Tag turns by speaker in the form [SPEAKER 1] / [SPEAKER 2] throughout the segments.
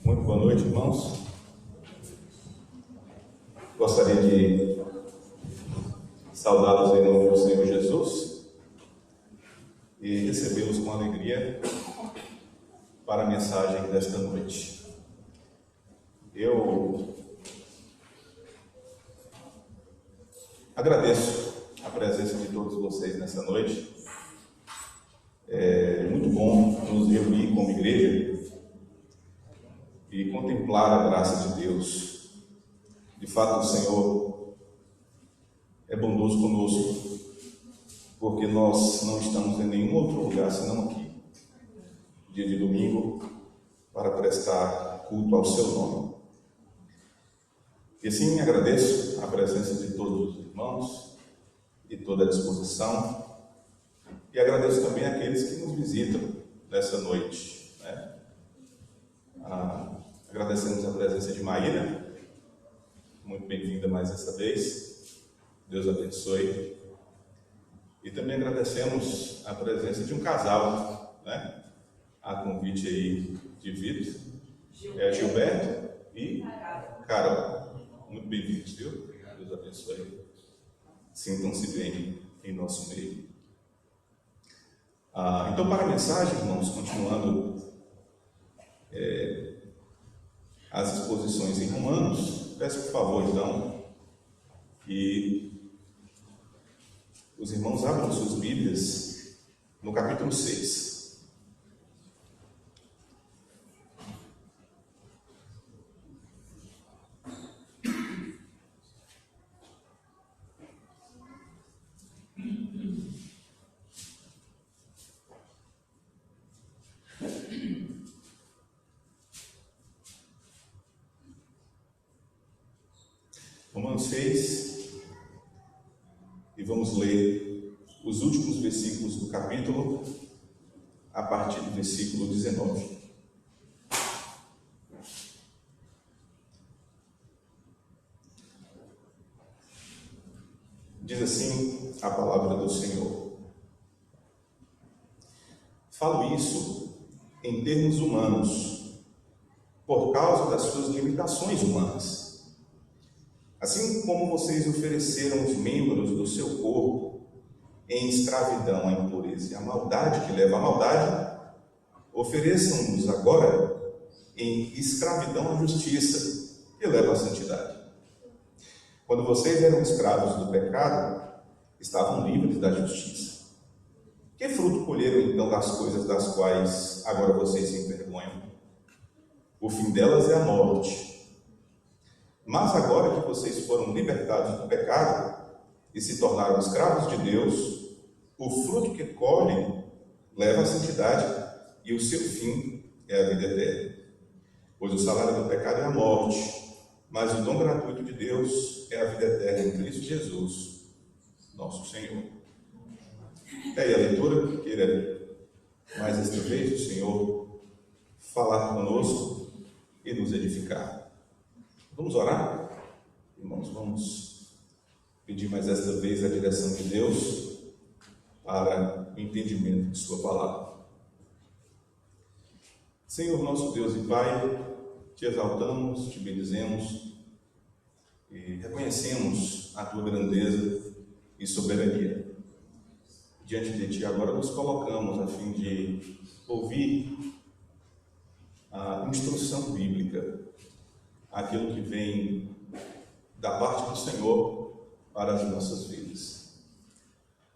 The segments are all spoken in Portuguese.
[SPEAKER 1] Muito boa noite, irmãos. Gostaria de saudá-los em nome do Senhor Jesus e recebê-los com alegria para a mensagem desta noite. Eu agradeço a presença de todos vocês nessa noite. É muito bom nos reunir como igreja e contemplar a graça de Deus. De fato, o Senhor é bondoso conosco, porque nós não estamos em nenhum outro lugar senão aqui, dia de domingo, para prestar culto ao seu nome. E assim agradeço a presença de todos os irmãos e toda a disposição, e agradeço também àqueles que nos visitam nessa noite, né? Agradecemos a presença de Maíra, muito bem-vinda mais essa vez, Deus abençoe. E também agradecemos a presença de um casal, né? A convite aí de Vitor, Gilberto e Carol. Muito bem-vindos, viu? Deus abençoe. Sintam-se bem em nosso meio. Então, para a mensagem, irmãos, continuando as exposições em Romanos, peço por favor, então, que os irmãos abram suas Bíblias no capítulo 6. Romanos 6, e vamos ler os últimos versículos do capítulo, a partir do versículo 19. Diz assim a palavra do Senhor: falo isso em termos humanos, por causa das suas limitações humanas. Assim como vocês ofereceram os membros do seu corpo em escravidão à impureza e à maldade que leva à maldade, ofereçam-nos agora em escravidão à justiça que leva à santidade. Quando vocês eram escravos do pecado, estavam livres da justiça. Que fruto colheram então das coisas das quais agora vocês se envergonham? O fim delas é a morte. Mas agora que vocês foram libertados do pecado e se tornaram escravos de Deus, o fruto que colhem leva à santidade e o seu fim é a vida eterna. Pois o salário do pecado é a morte, mas o dom gratuito de Deus é a vida eterna em Cristo Jesus, nosso Senhor. E aí a leitura, queira mais esta vez o Senhor falar conosco e nos edificar. Vamos orar? Irmãos, vamos pedir mais esta vez a direção de Deus para o entendimento de sua palavra. Senhor, nosso Deus e Pai, te exaltamos, te bendizemos e reconhecemos a tua grandeza e soberania. Diante de ti agora nos colocamos a fim de ouvir a instrução bíblica, aquilo que vem da parte do Senhor para as nossas vidas.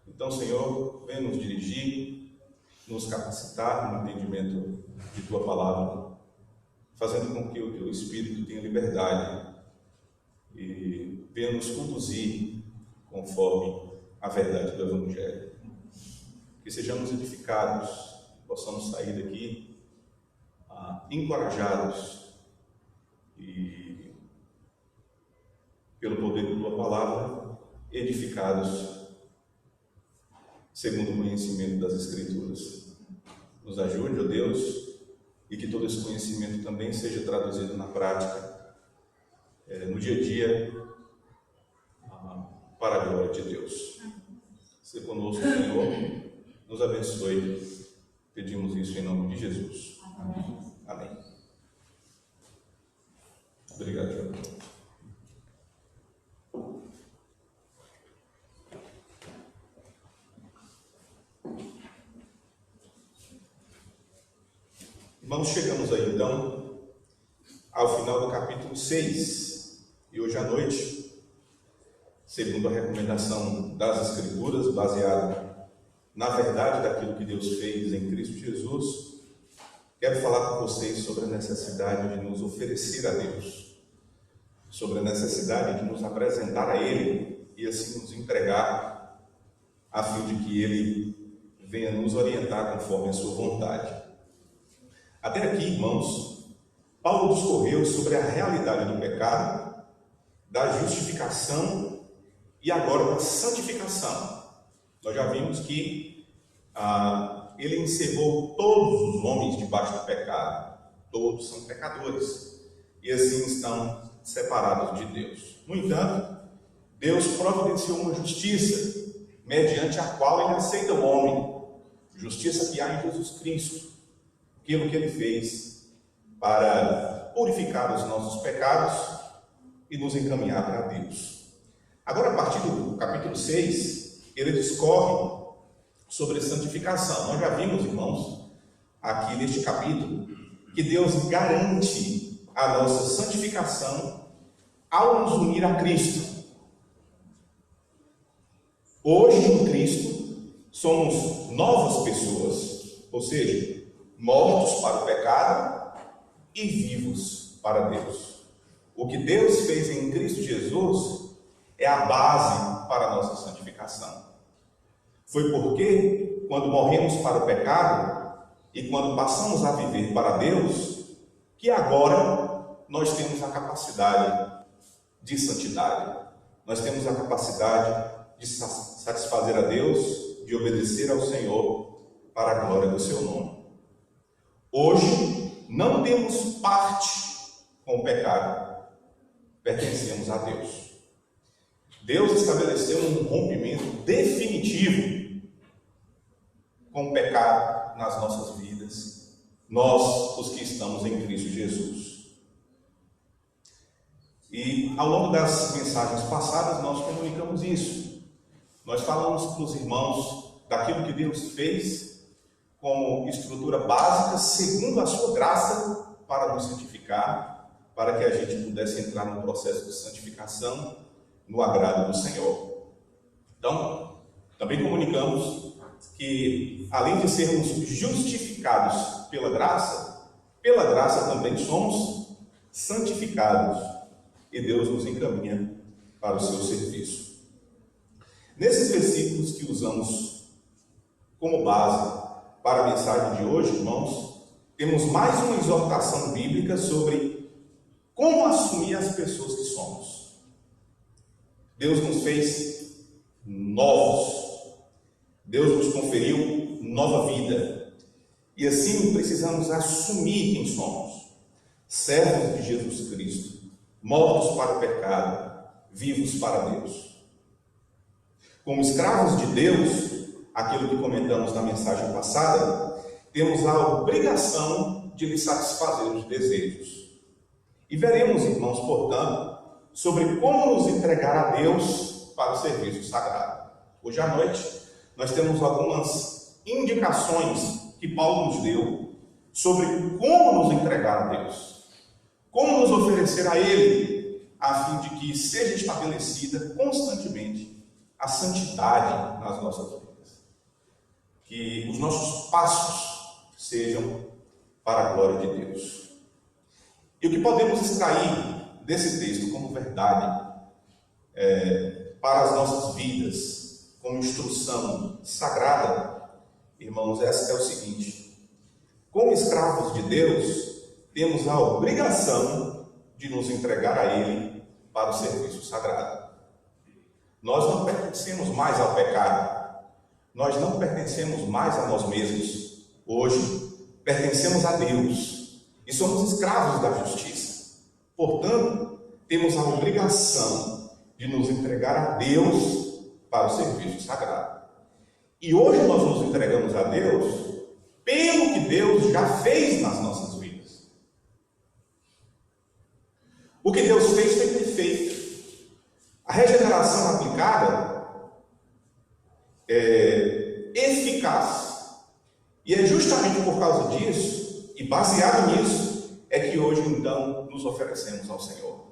[SPEAKER 1] Então, Senhor, vem nos dirigir, nos capacitar no entendimento de Tua Palavra, fazendo com que o Teu Espírito tenha liberdade e venha nos conduzir conforme a verdade do Evangelho. Que sejamos edificados, possamos sair daqui encorajados e, pelo poder da Tua Palavra, edificados segundo o conhecimento das Escrituras. Nos ajude, ó Deus, e que todo esse conhecimento também seja traduzido na prática, no dia a dia, para a glória de Deus. Seja conosco, Senhor, nos abençoe. Pedimos isso em nome de Jesus. Amém. Amém. Obrigado, João. Irmãos, chegamos aí então ao final do capítulo 6. E hoje à noite, segundo a recomendação das Escrituras, baseada na verdade daquilo que Deus fez em Cristo Jesus, quero falar com vocês sobre a necessidade de nos oferecer a Deus, sobre a necessidade de nos apresentar a Ele e assim nos entregar, a fim de que Ele venha nos orientar conforme a sua vontade. Até aqui, irmãos, Paulo discorreu sobre a realidade do pecado, da justificação e agora da santificação. Nós já vimos que ele encerrou todos os homens debaixo do pecado. Todos são pecadores e assim estão separados de Deus. No entanto, Deus providenciou uma justiça mediante a qual Ele aceita o homem. Justiça que há em Jesus Cristo. Aquilo que Ele fez para purificar os nossos pecados e nos encaminhar para Deus. Agora, a partir do capítulo 6, ele discorre sobre santificação. Nós já vimos, irmãos, aqui neste capítulo, que Deus garante a nossa santificação ao nos unir a Cristo. Hoje, em Cristo, somos novas pessoas, ou seja, mortos para o pecado e vivos para Deus. O que Deus fez em Cristo Jesus é a base para a nossa santificação. Foi porque, quando morremos para o pecado e quando passamos a viver para Deus, que agora nós temos a capacidade de santidade. Nós temos a capacidade de satisfazer a Deus, de obedecer ao Senhor para a glória do seu nome. Hoje, não temos parte com o pecado, pertencemos a Deus. Deus estabeleceu um rompimento definitivo com o pecado nas nossas vidas, nós, os que estamos em Cristo Jesus. E ao longo das mensagens passadas, nós comunicamos isso. Nós falamos para os irmãos daquilo que Deus fez como estrutura básica, segundo a sua graça, para nos santificar, para que a gente pudesse entrar no processo de santificação, no agrado do Senhor. Então, também comunicamos que, além de sermos justificados pela graça também somos santificados, e Deus nos encaminha para o seu serviço. Nesses versículos que usamos como base para a mensagem de hoje, irmãos, temos mais uma exortação bíblica sobre como assumir as pessoas que somos. Deus nos fez novos. Deus nos conferiu nova vida. E assim precisamos assumir quem somos. Servos de Jesus Cristo, mortos para o pecado, vivos para Deus. Como escravos de Deus, aquilo que comentamos na mensagem passada, temos a obrigação de lhe satisfazer os desejos. E veremos, irmãos, portanto, sobre como nos entregar a Deus para o serviço sagrado. Hoje à noite, nós temos algumas indicações que Paulo nos deu sobre como nos entregar a Deus, como nos oferecer a Ele, a fim de que seja estabelecida constantemente a santidade nas nossas vidas. Que os nossos passos sejam para a glória de Deus. E o que podemos extrair desse texto como verdade para as nossas vidas, como instrução sagrada, irmãos, essa é o seguinte: como escravos de Deus, temos a obrigação de nos entregar a Ele para o serviço sagrado. Nós não pertencemos mais ao pecado. Nós não pertencemos mais a nós mesmos. Hoje, pertencemos a Deus e somos escravos da justiça. Portanto, temos a obrigação de nos entregar a Deus para o serviço sagrado. E hoje nós nos entregamos a Deus pelo que Deus já fez nas nossas vidas. O que Deus fez foi perfeito. A regeneração aplicada é eficaz. E é justamente por causa disso, e baseado nisso, é que hoje então nos oferecemos ao Senhor.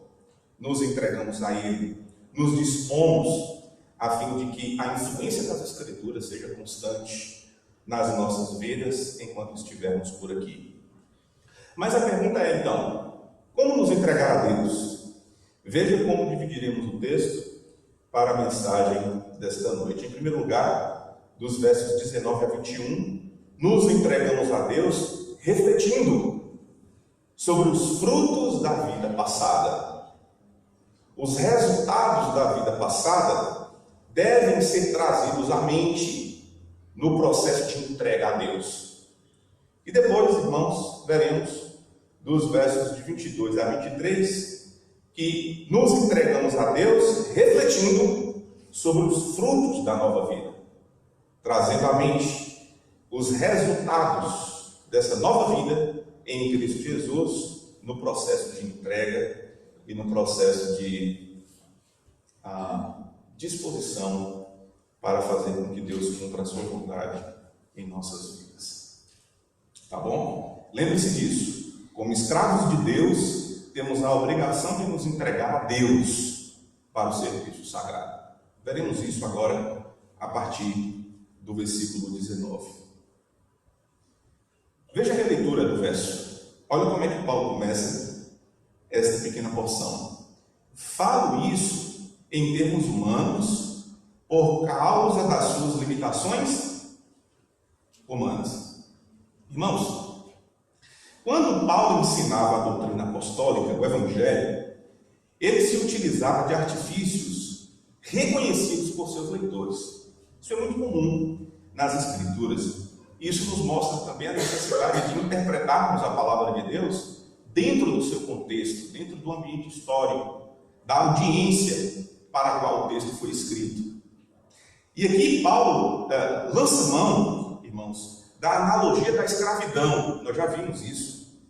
[SPEAKER 1] Nos entregamos a Ele, nos dispomos a fim de que a influência das Escrituras seja constante nas nossas vidas enquanto estivermos por aqui. Mas a pergunta é então, como nos entregar a Deus? Veja como dividiremos o texto para a mensagem desta noite. Em primeiro lugar, dos versos 19 a 21, nos entregamos a Deus refletindo sobre os frutos da vida passada. Os resultados da vida passada devem ser trazidos à mente no processo de entrega a Deus. E depois, irmãos, veremos dos versos de 22 a 23 que nos entregamos a Deus refletindo sobre os frutos da nova vida, trazendo à mente os resultados dessa nova vida em Cristo Jesus no processo de entrega e no processo de disposição para fazer com que Deus cumpra a sua vontade em nossas vidas. Tá bom? Lembre-se disso. Como escravos de Deus, temos a obrigação de nos entregar a Deus para o serviço sagrado. Veremos isso agora a partir do versículo 19. Veja a releitura do verso. Olha como é que Paulo começa esta pequena porção. Falo isso em termos humanos, por causa das suas limitações humanas. Irmãos, quando Paulo ensinava a doutrina apostólica, o Evangelho, ele se utilizava de artifícios reconhecidos por seus leitores. Isso é muito comum nas Escrituras. Isso nos mostra também a necessidade de interpretarmos a palavra de Deus dentro do seu contexto, dentro do ambiente histórico, da audiência para a qual o texto foi escrito. E aqui Paulo lança mão, irmãos, da analogia da escravidão. Nós já vimos isso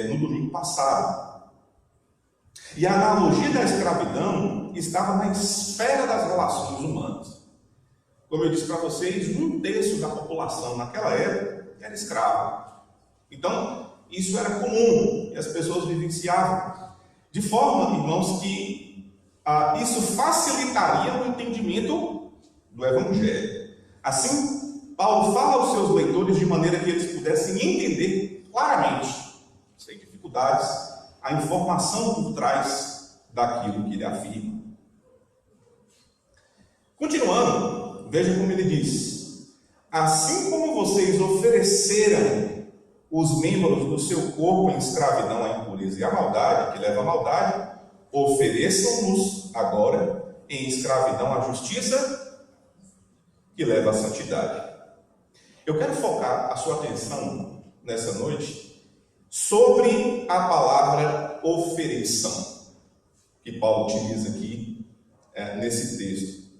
[SPEAKER 1] no domingo passado. E a analogia da escravidão estava na esfera das relações humanas. Como eu disse para vocês, 1/3 da população naquela época era escrava. Então, isso era comum e as pessoas vivenciavam. De forma, irmãos, que isso facilitaria o entendimento do Evangelho. Assim, Paulo fala aos seus leitores de maneira que eles pudessem entender claramente, sem dificuldades, a informação por trás daquilo que ele afirma. Continuando, veja como ele diz: assim como vocês ofereceram os membros do seu corpo em escravidão à impureza e à maldade, que leva à maldade, ofereçam-nos agora em escravidão à justiça, que leva à santidade. Eu quero focar a sua atenção nessa noite sobre a palavra ofereçam, que Paulo utiliza aqui nesse texto.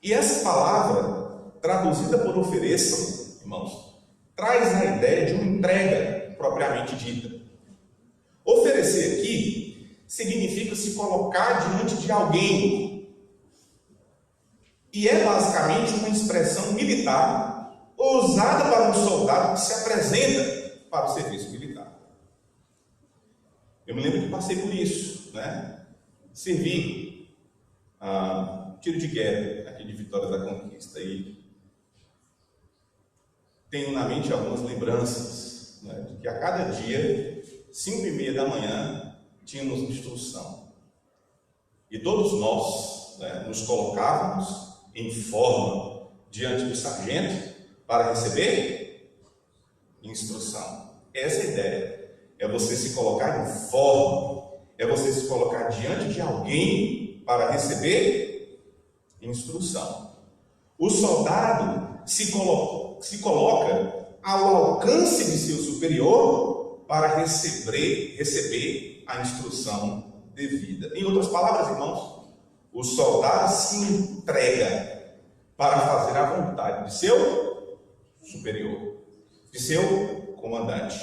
[SPEAKER 1] E essa palavra, traduzida por ofereçam, irmãos, traz a ideia de uma entrega propriamente dita. Oferecer aqui significa se colocar diante de alguém. E é basicamente uma expressão militar usada para um soldado que se apresenta para o serviço militar. Eu me lembro que passei por isso, né? Servi tiro de guerra aqui de Vitória da Conquista e tenho na mente algumas lembranças, né, de que a cada dia, 5:30 da manhã, tínhamos instrução. E todos nós, né, nos colocávamos em forma diante do sargento para receber instrução. Essa é a ideia. É você se colocar em forma. É você se colocar diante de alguém para receber instrução. O soldado se coloca ao alcance de seu superior para receber a instrução devida. Em outras palavras, irmãos, o soldado se entrega para fazer a vontade de seu superior, de seu comandante.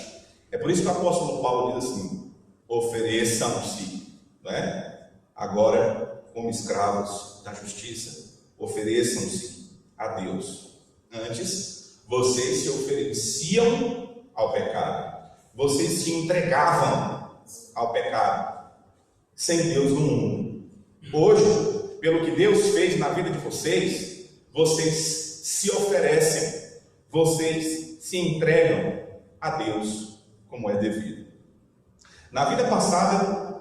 [SPEAKER 1] É por isso que o apóstolo Paulo diz assim: ofereçam-se né? Agora, como escravos da justiça, ofereçam-se a Deus. Antes, vocês se ofereciam ao pecado. Vocês se entregavam ao pecado, sem Deus no mundo. Hoje, pelo que Deus fez na vida de vocês, vocês se oferecem, vocês se entregam a Deus como é devido. Na vida passada,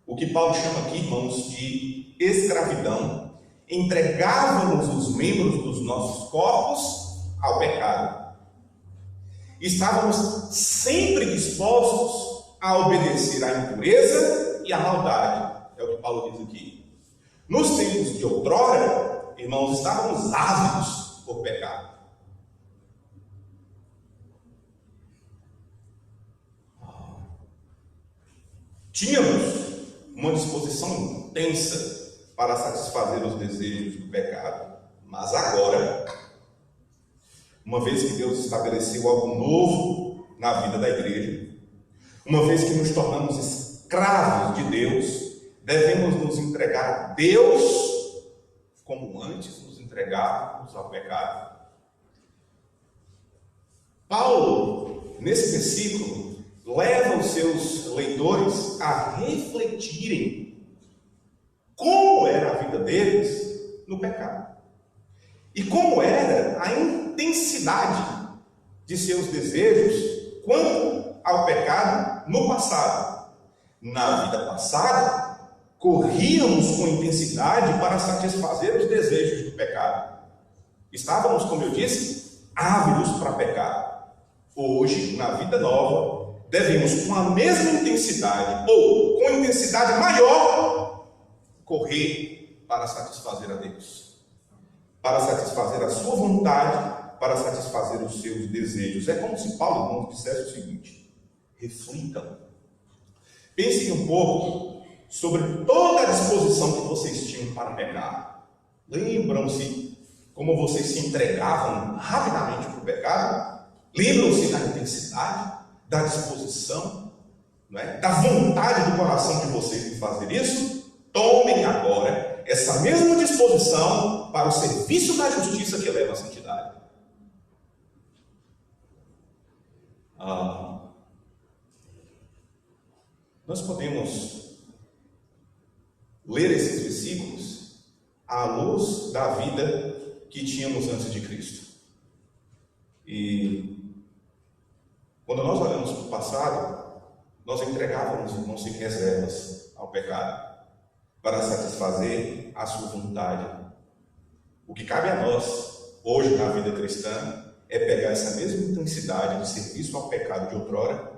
[SPEAKER 1] o que Paulo chama aqui, irmãos, de escravidão, entregávamos os membros dos nossos corpos ao pecado. Estávamos sempre dispostos a obedecer à impureza e à maldade. É o que Paulo diz aqui. Nos tempos de outrora, irmãos, estávamos ávidos por pecado. Tínhamos uma disposição intensa para satisfazer os desejos do pecado. Mas agora, uma vez que Deus estabeleceu algo novo na vida da igreja, uma vez que nos tornamos escravos de Deus, devemos nos entregar a Deus como antes nos entregávamos ao pecado. Paulo, nesse versículo, leva os seus leitores a refletirem como era a vida deles no pecado e como era a intensidade de seus desejos quanto ao pecado no passado. Na vida passada, corríamos com intensidade para satisfazer os desejos do pecado. Estávamos, como eu disse, ávidos para pecar. Hoje, na vida nova, devemos, com a mesma intensidade, ou com intensidade maior, correr para satisfazer a Deus, para satisfazer a sua vontade, para satisfazer os seus desejos. É como se Paulo, irmãos, dissesse o seguinte: reflitam, pensem um pouco sobre toda a disposição que vocês tinham para pecar. Lembram-se como vocês se entregavam rapidamente para o pecado? Lembram-se da intensidade, da disposição, não é? Da vontade do coração de vocês de fazer isso? Tomem agora essa mesma disposição para o serviço da justiça que leva à santidade. Nós podemos ler esses versículos à luz da vida que tínhamos antes de Cristo. E quando nós olhamos para o passado, nós entregávamos, irmãos, sem reservas ao pecado, para satisfazer a sua vontade. O que cabe a nós, hoje na vida cristã, é pegar essa mesma intensidade de serviço ao pecado de outrora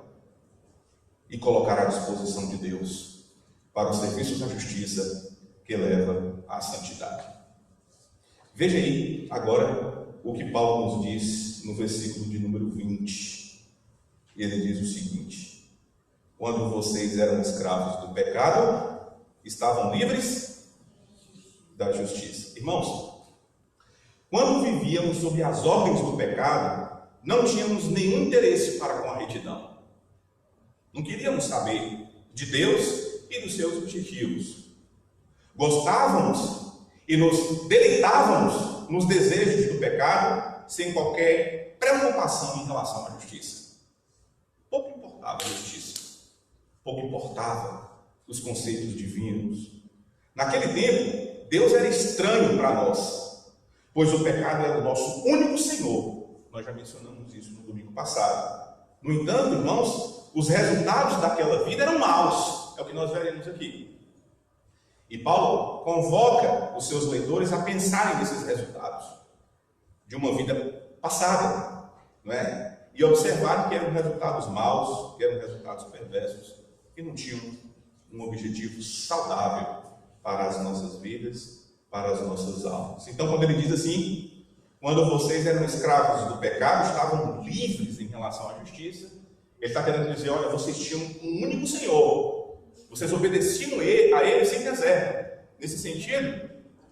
[SPEAKER 1] e colocar à disposição de Deus para o serviço da justiça que leva à santidade. Veja aí agora o que Paulo nos diz no versículo de número 20. Ele diz o seguinte: quando vocês eram escravos do pecado, estavam livres da justiça. Irmãos, quando vivíamos sob as ordens do pecado, não tínhamos nenhum interesse para com a retidão. Não queríamos saber de Deus e dos seus objetivos. Gostávamos e nos deleitávamos nos desejos do pecado sem qualquer preocupação em relação à justiça. Pouco importava a justiça, pouco importava os conceitos divinos. Naquele tempo, Deus era estranho para nós, pois o pecado era o nosso único Senhor. Nós já mencionamos isso no domingo passado. No entanto, irmãos, os resultados daquela vida eram maus, é o que nós veremos aqui. E Paulo convoca os seus leitores a pensarem nesses resultados de uma vida passada, não é? E observar que eram resultados maus, que eram resultados perversos, que não tinham um objetivo saudável para as nossas vidas, para as nossas almas. Então, quando ele diz assim, quando vocês eram escravos do pecado, estavam livres em relação à justiça, ele está querendo dizer, olha, vocês tinham um único Senhor, vocês obedeciam a Ele sem reserva. Nesse sentido,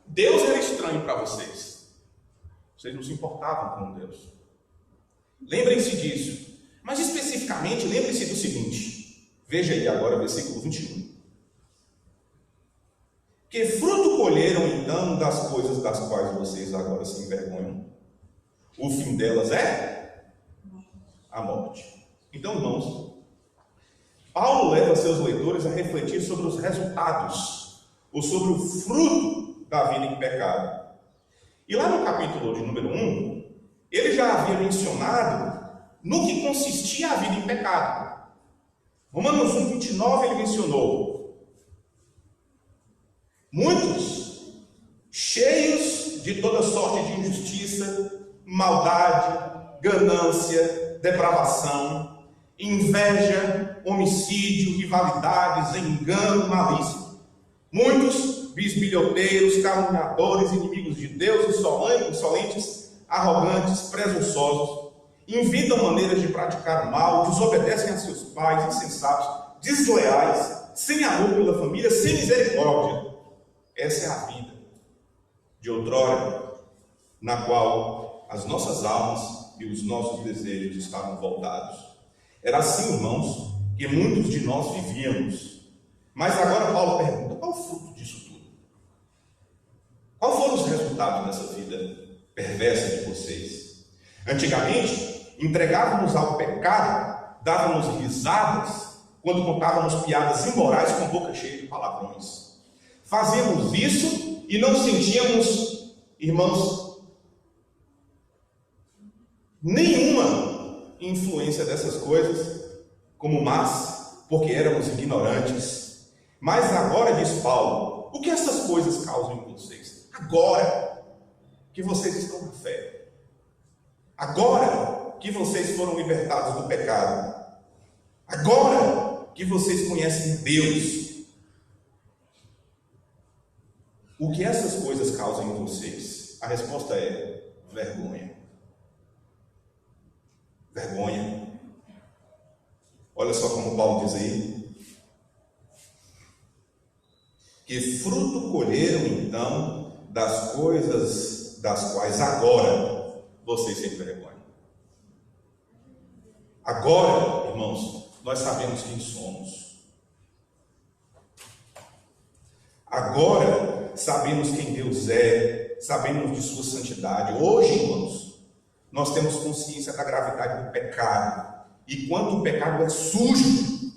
[SPEAKER 1] Deus era estranho para vocês. Vocês não se importavam com Deus. Lembrem-se disso. Mas especificamente, lembrem-se do seguinte. Veja aí agora o versículo 21. Que fruto colheram então das coisas das quais vocês agora se envergonham? O fim delas é a morte. Então, irmãos, Paulo leva seus leitores a refletir sobre os resultados, ou sobre o fruto da vida em pecado. E lá no capítulo de número 1, ele já havia mencionado no que consistia a vida em pecado. Romanos 1, 29, ele mencionou: muitos, cheios de toda sorte de injustiça, maldade, ganância, depravação, inveja, homicídio, rivalidades, engano, malícia. Muitos bisbilhoteiros, caluniadores, inimigos de Deus, insolentes, arrogantes, presunçosos, inventam maneiras de praticar o mal, desobedecem a seus pais, insensatos, desleais, sem amor pela família, sem misericórdia. Essa é a vida de outrora, na qual as nossas almas e os nossos desejos estavam voltados. Era assim, irmãos, que muitos de nós vivíamos. Mas agora Paulo pergunta: qual o fruto disso tudo? Qual foram os resultados dessa vida perversa de vocês? Antigamente, entregávamos ao pecado, dávamos risadas quando contávamos piadas imorais com boca cheia de palavrões. Fazíamos isso e não sentíamos, irmãos, nenhuma influência dessas coisas como más, porque éramos ignorantes. Mas agora, diz Paulo, o que essas coisas causam em vocês? Agora que vocês estão na fé, agora que vocês foram libertados do pecado, agora que vocês conhecem Deus, o que essas coisas causam em vocês? A resposta é vergonha. Vergonha. Olha só como Paulo diz aí: que fruto colheram então das coisas das quais agora vocês se envergonham. Agora, irmãos, nós sabemos quem somos. Agora sabemos quem Deus é, sabemos de sua santidade. Hoje, irmãos, nós temos consciência da gravidade do pecado e quanto o pecado é sujo.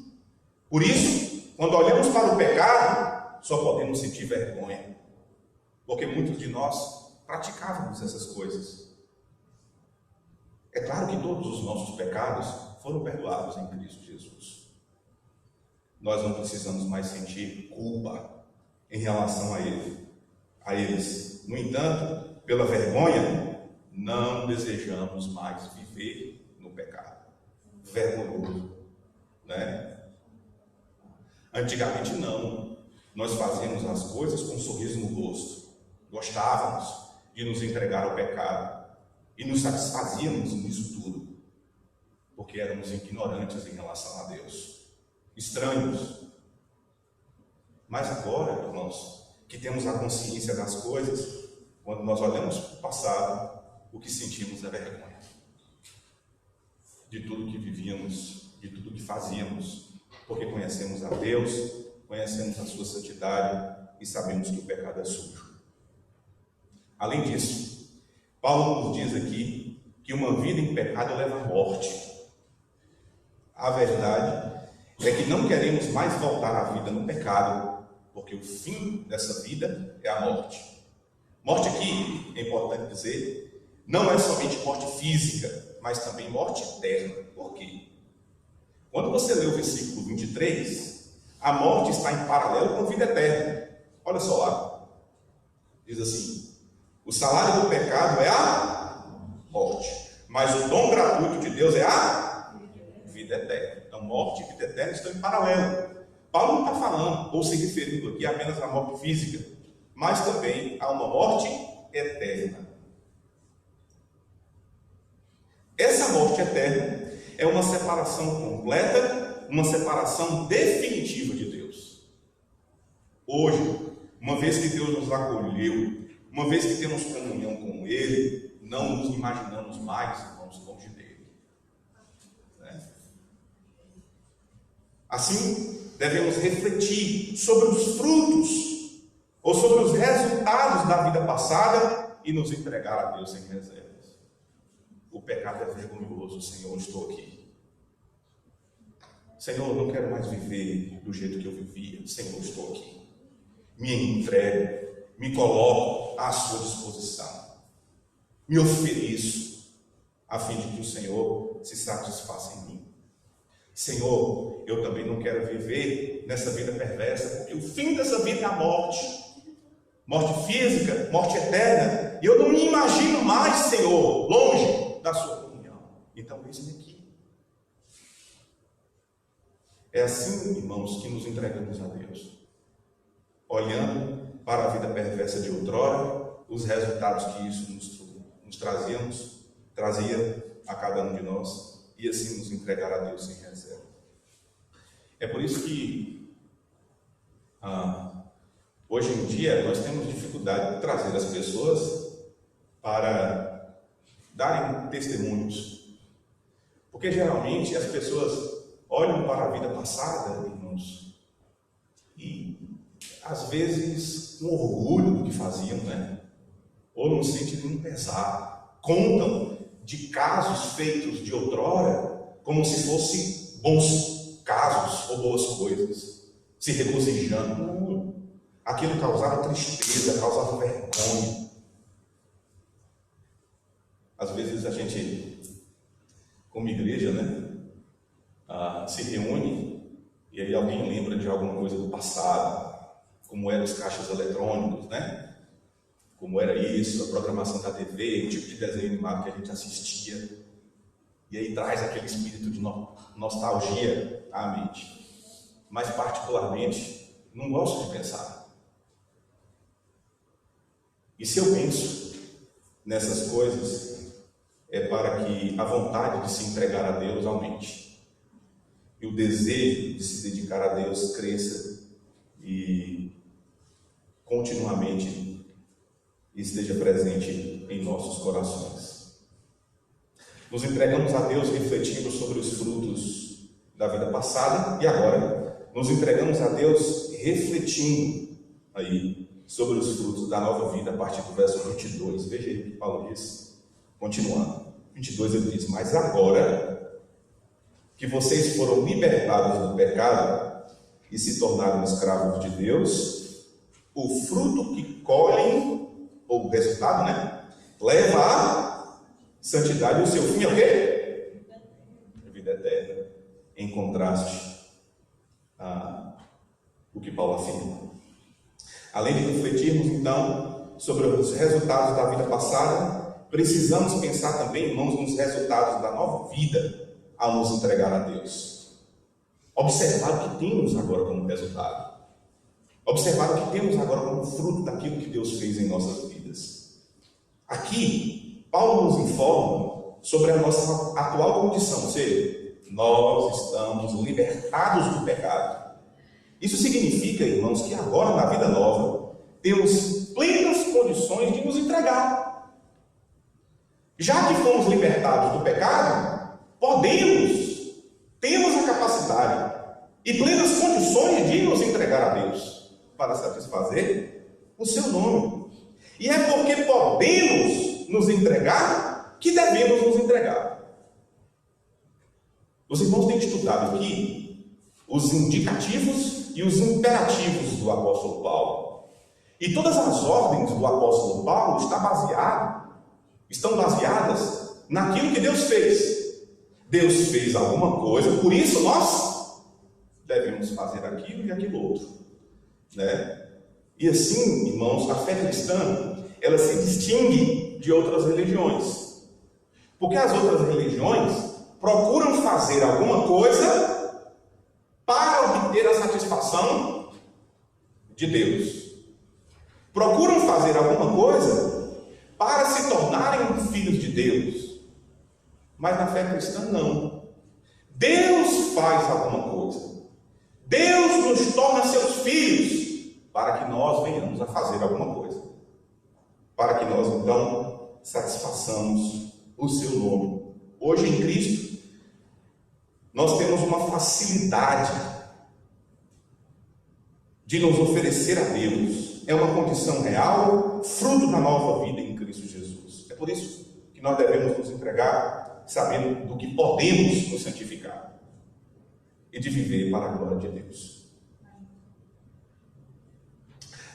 [SPEAKER 1] Por isso, quando olhamos para o pecado, só podemos sentir vergonha, porque muitos de nós praticávamos essas coisas. É claro que todos os nossos pecados foram perdoados em Cristo Jesus. Nós não precisamos mais sentir culpa em relação a eles. No entanto, pela vergonha, não desejamos mais viver no pecado. Vergonhoso, né? Antigamente não. Nós fazíamos as coisas com um sorriso no rosto. Gostávamos de nos entregar ao pecado e nos satisfazíamos nisso tudo, porque éramos ignorantes em relação a Deus, estranhos. Mas agora, irmãos, que temos a consciência das coisas, quando nós olhamos para o passado, o que sentimos é vergonha de tudo que vivíamos, de tudo que fazíamos, porque conhecemos a Deus, conhecemos a sua santidade e sabemos que o pecado é sujo. Além disso, Paulo nos diz aqui que uma vida em pecado leva à morte. A verdade é que não queremos mais voltar à vida no pecado, porque o fim dessa vida é a morte. Morte aqui, é importante dizer, não é somente morte física, mas também morte eterna. Por quê? Quando você lê o versículo 23, a morte está em paralelo com a vida eterna. Olha só lá. Diz assim: o salário do pecado é a morte, mas o dom gratuito de Deus é a vida eterna. Então, morte e vida eterna estão em paralelo. Paulo não está falando ou se referindo aqui apenas à morte física, mas também a uma morte eterna. Essa morte eterna é uma separação completa, uma separação definitiva de Deus. Hoje, uma vez que Deus nos acolheu, uma vez que temos comunhão com Ele, não nos imaginamos mais, irmãos, longe dele. Né? Assim, devemos refletir sobre os frutos ou sobre os resultados da vida passada e nos entregar a Deus sem reservas. O pecado é vergonhoso, Senhor, estou aqui. Senhor, não quero mais viver do jeito que eu vivia. Senhor, estou aqui. Me entrego, me coloco à sua disposição. Me ofereço, a fim de que o Senhor se satisfaça em mim. Senhor, eu também não quero viver nessa vida perversa, porque o fim dessa vida é a morte. Morte física, morte eterna. E eu não me imagino mais, Senhor, longe da sua comunhão. Então, eis-me aqui. É assim, irmãos, que nos entregamos a Deus. Olhando para a vida perversa de outrora, os resultados que isso nos trazia a cada um de nós, e assim nos entregar a Deus sem reserva. É por isso que hoje em dia nós temos dificuldade de trazer as pessoas para darem testemunhos, porque geralmente as pessoas olham para a vida passada, irmãos, e às vezes com orgulho do que faziam, né? Ou não sentem nenhum pesar, contam de casos feitos de outrora como se fossem bons casos ou boas coisas, se regozijando. Não. Aquilo causava tristeza, causava vergonha. Às vezes a gente, como igreja, né, se reúne e aí alguém lembra de alguma coisa do passado, como eram os caixas eletrônicos, né? Como era isso, a programação da TV, o tipo de desenho animado que a gente assistia. E aí traz aquele espírito de nostalgia à mente. Mas particularmente, não gosto de pensar. E se eu penso nessas coisas, é para que a vontade de se entregar a Deus aumente. E o desejo de se dedicar a Deus cresça e continuamente esteja presente em nossos corações. Nos entregamos a Deus refletindo sobre os frutos da vida passada e agora nos entregamos a Deus refletindo aí sobre os frutos da nova vida a partir do verso 22. Veja aí o que Paulo diz, continuando. 22 ele diz: mas agora que vocês foram libertados do pecado e se tornaram escravos de Deus, o fruto que colhem, ou o resultado, né, leva à santidade, e o seu fim é o quê? A vida eterna, em contraste a o que Paulo afirma. Além de refletirmos, então, sobre os resultados da vida passada, precisamos pensar também, irmãos, nos resultados da nova vida ao nos entregar a Deus. Observar o que temos agora como resultado. Observar o que temos agora como fruto daquilo que Deus fez em nossas vidas. Aqui, Paulo nos informa sobre a nossa atual condição, ou seja, nós estamos libertados do pecado. Isso significa, irmãos, que agora na vida nova temos plenas condições de nos entregar. Já que fomos libertados do pecado, temos a capacidade e plenas condições de nos entregar a Deus para satisfazer o seu nome. E é porque podemos nos entregar que devemos nos entregar. Os irmãos têm estudado aqui os indicativos e os imperativos do apóstolo Paulo. E todas as ordens do apóstolo Paulo estão baseadas naquilo que Deus fez. Deus fez alguma coisa, por isso nós devemos fazer aquilo e aquilo outro, né? E assim, irmãos, a fé cristã, ela se distingue de outras religiões. Porque as outras religiões procuram fazer alguma coisa para obter a satisfação de Deus. Procuram fazer alguma coisa para se tornarem filhos de Deus. Mas na fé cristã, não. Deus faz alguma coisa. Deus nos torna seus filhos para que nós venhamos a fazer alguma coisa. Para que nós, então, satisfaçamos o seu nome. Hoje em Cristo, nós temos uma facilidade de nos oferecer a Deus é uma condição real, fruto da nova vida em Cristo Jesus. É por isso que nós devemos nos entregar, sabendo do que podemos nos santificar e de viver para a glória de Deus.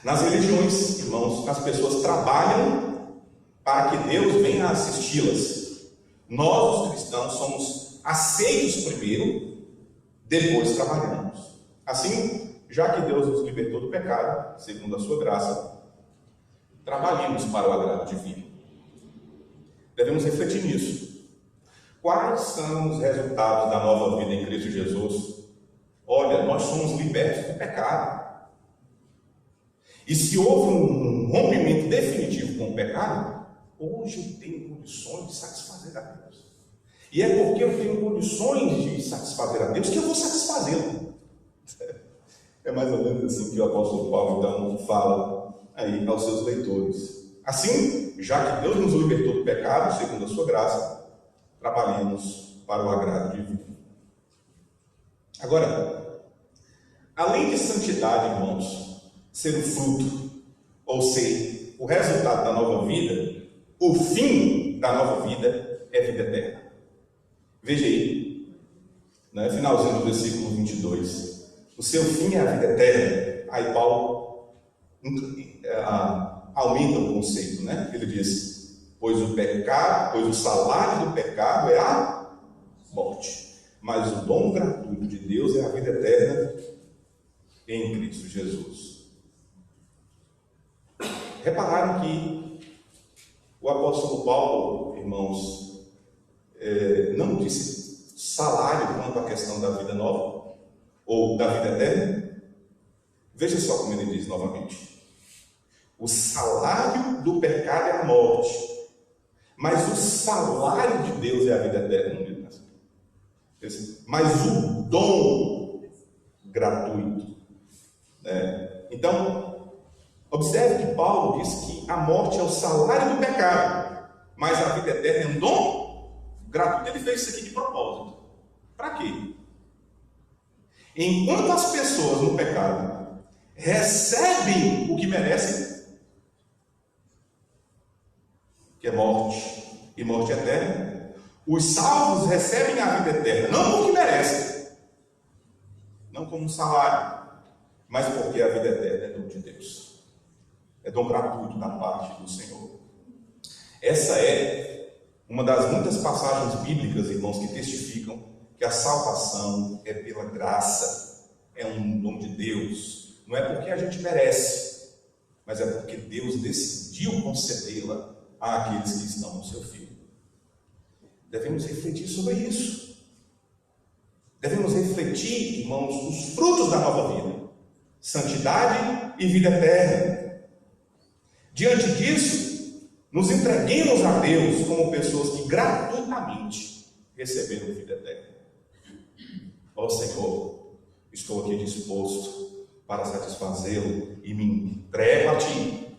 [SPEAKER 1] Nas religiões, irmãos, as pessoas trabalham para que Deus venha assisti-las. Nós, os cristãos, somos aceitos primeiro, depois trabalhamos. Assim, já que Deus nos libertou do pecado, segundo a sua graça, trabalhemos para o agrado divino. Devemos refletir nisso. Quais são os resultados da nova vida em Cristo Jesus? Olha, nós somos libertos do pecado. E se houve um rompimento definitivo com o pecado, hoje eu tenho condições de satisfazer a Deus. E é porque eu tenho condições de satisfazer a Deus que eu vou satisfazê-lo. É mais ou menos assim que o apóstolo Paulo então fala aí aos seus leitores. Assim, já que Deus nos libertou do pecado, segundo a sua graça, trabalhemos para o agrado divino. Agora, além de santidade, irmãos, ser o fruto, ou ser o resultado da nova vida, o fim da nova vida é vida eterna. Veja aí, né, finalzinho do versículo 22. O seu fim é a vida eterna. Aí Paulo aumenta o conceito, né? Ele diz: pois o salário do pecado é a morte, mas o dom gratuito de Deus é a vida eterna em Cristo Jesus. Repararam que o apóstolo Paulo, irmãos, não disse salário quanto à questão da vida nova, ou da vida eterna? Veja só como ele diz novamente: o salário do pecado é a morte, mas o salário de Deus é a vida eterna. Não diz assim. Mas o dom gratuito, né? Então, observe que Paulo diz que a morte é o salário do pecado, mas a vida eterna é um dom gratuito. Ele fez isso aqui de propósito. Para quê? Enquanto as pessoas no pecado recebem o que merecem, que é morte e morte eterna, os salvos recebem a vida eterna, não porque merecem, não como um salário, mas porque a vida eterna é dom de Deus. É dom gratuito da parte do Senhor. Essa é uma das muitas passagens bíblicas, irmãos, que testificam que a salvação é pela graça, é um dom de Deus. Não é porque a gente merece, mas é porque Deus decidiu concedê-la àqueles que estão no seu Filho. Devemos refletir sobre isso. Devemos refletir, irmãos, os frutos da nova vida: santidade e vida eterna. Diante disso, nos entreguemos a Deus como pessoas que gratuitamente receberam vida eterna. Ó Senhor, estou aqui disposto para satisfazê-lo e me entrego a Ti,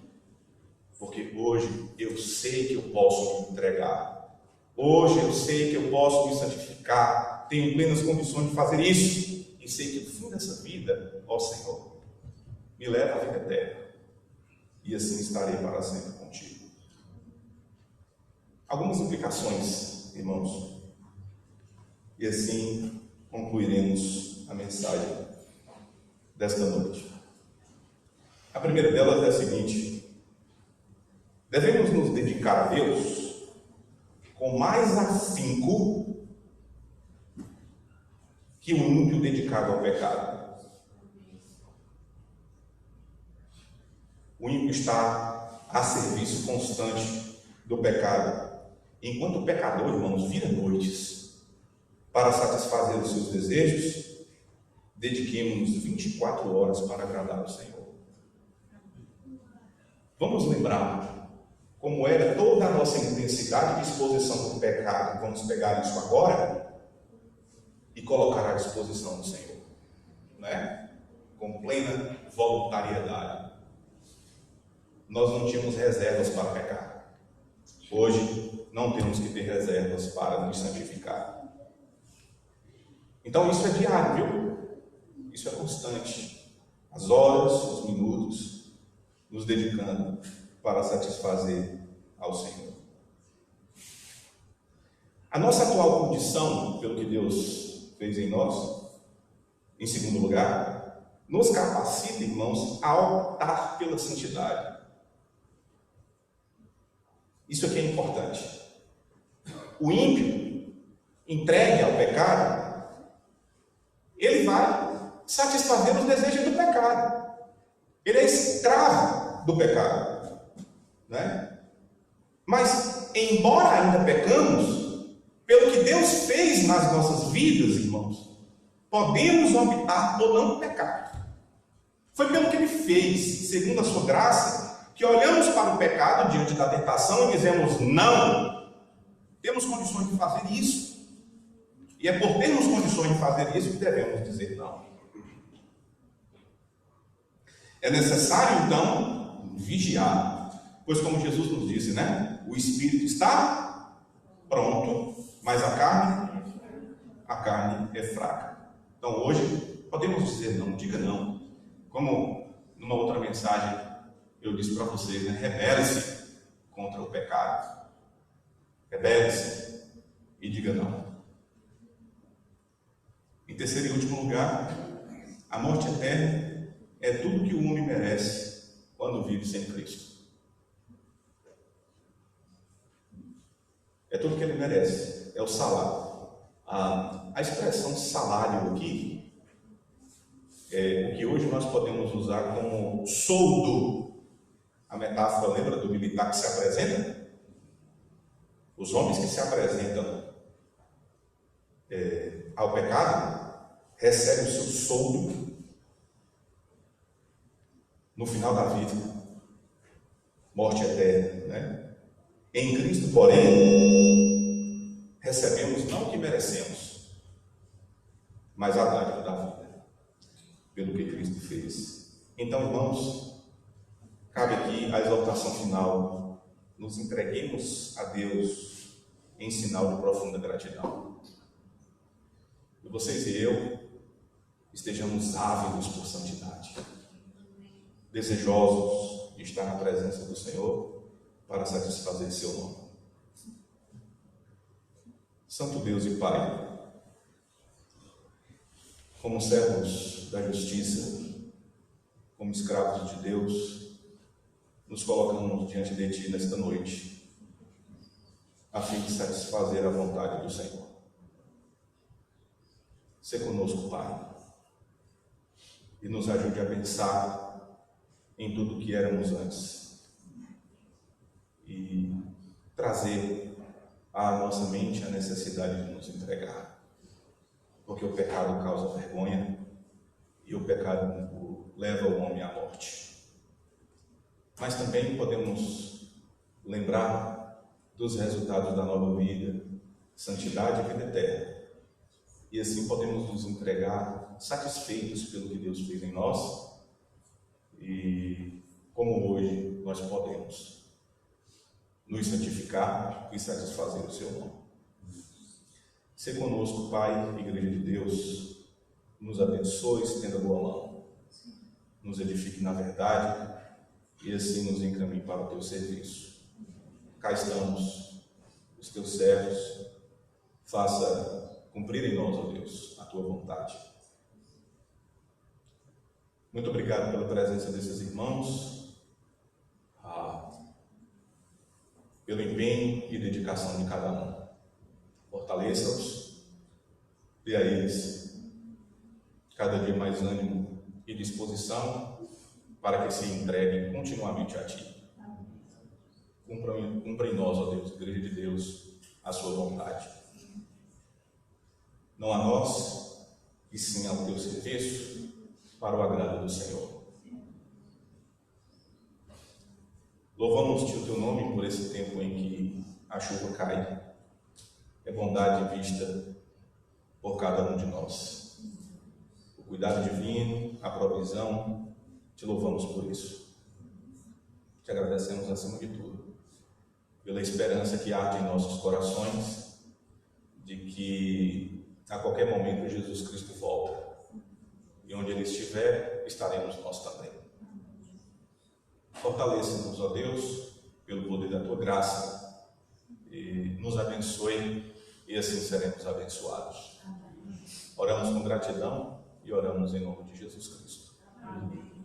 [SPEAKER 1] porque hoje eu sei que eu posso me entregar, hoje eu sei que eu posso me santificar, tenho plenas condições de fazer isso, e sei que no fim dessa vida, ó Senhor, me leva à vida eterna, e assim estarei para sempre contigo. Algumas implicações, irmãos, e assim concluiremos a mensagem desta noite. A primeira delas é a seguinte: devemos nos dedicar a Deus com mais afinco que o ímpio dedicado ao pecado. O ímpio está a serviço constante do pecado, enquanto o pecador, irmãos, vira noites para satisfazer os seus desejos. Dediquemos-nos 24 horas para agradar o Senhor. Vamos lembrar como era toda a nossa intensidade de exposição para o pecado. Vamos pegar isso agora e colocar à disposição do Senhor, né? Com plena voluntariedade. Nós não tínhamos reservas para pecar. Hoje não temos que ter reservas para nos santificar. Então isso é diário, viu? Isso é constante. As horas, os minutos, nos dedicando para satisfazer ao Senhor. A nossa atual condição, pelo que Deus fez em nós, em segundo lugar, nos capacita, irmãos, a optar pela santidade. Isso aqui é importante. O ímpio, entregue ao pecado, ele vai satisfazer os desejos do pecado. Ele é escravo do pecado, né? Mas, embora ainda pecamos, pelo que Deus fez nas nossas vidas, irmãos, podemos optar por não pecar. Foi pelo que Ele fez, segundo a sua graça, que olhamos para o pecado diante da tentação e dizemos não. Temos condições de fazer isso. E é por termos condições de fazer isso que devemos dizer não. É necessário, então, vigiar. Pois como Jesus nos disse, né? O espírito está pronto, mas a carne é fraca. Então hoje podemos dizer não, diga não. Como numa outra mensagem eu disse para vocês, né? Rebele-se contra o pecado. Rebele-se e diga não. Em terceiro e último lugar, a morte eterna é tudo que o homem merece quando vive sem Cristo. É tudo que ele merece, é o salário. A expressão salário aqui é o que hoje nós podemos usar como soldo. A metáfora, lembra do militar que se apresenta? Os homens que se apresentam ao pecado recebem o seu soldo no final da vida, morte eterna, né? Em Cristo, porém, recebemos não o que merecemos, mas a dádiva da vida, pelo que Cristo fez. Então, irmãos, cabe aqui a exortação final: nos entreguemos a Deus em sinal de profunda gratidão. E vocês e eu estejamos ávidos por santidade, desejosos de estar na presença do Senhor para satisfazer seu nome. Santo Deus e Pai, como servos da justiça, como escravos de Deus, nos colocamos diante de Ti nesta noite, a fim de satisfazer a vontade do Senhor. Sê conosco, Pai, e nos ajude a pensar em tudo o que éramos antes e trazer à nossa mente a necessidade de nos entregar, porque o pecado causa vergonha e o pecado leva o homem à morte. Mas também podemos lembrar dos resultados da nova vida, santidade e vida eterna, e assim podemos nos entregar satisfeitos pelo que Deus fez em nós e como hoje nós podemos nos santificar e satisfazer o seu nome. Sê conosco, Pai, Igreja de Deus, nos abençoe, estenda a boa mão, nos edifique na verdade e assim nos encaminhe para o teu serviço. Cá estamos, os teus servos, faça cumprir em nós, ó Deus, a tua vontade. Muito obrigado pela presença desses irmãos, pelo empenho e dedicação de cada um. Fortaleça-os, dê a eles cada dia mais ânimo e disposição para que se entreguem continuamente a Ti. Cumpra em nós, ó Deus, Igreja de Deus, a sua vontade. Não a nós, e sim ao Teu serviço, para o agrado do Senhor. Louvamos-te o Teu nome por esse tempo em que a chuva cai. É bondade vista por cada um de nós. O cuidado divino, a provisão, te louvamos por isso. Te agradecemos acima de tudo pela esperança que arde em nossos corações de que a qualquer momento Jesus Cristo volta e onde Ele estiver, estaremos nós também. Fortaleça-nos, ó Deus, pelo poder da tua graça, e nos abençoe, e assim seremos abençoados. Oramos com gratidão e oramos em nome de Jesus Cristo.
[SPEAKER 2] Amém.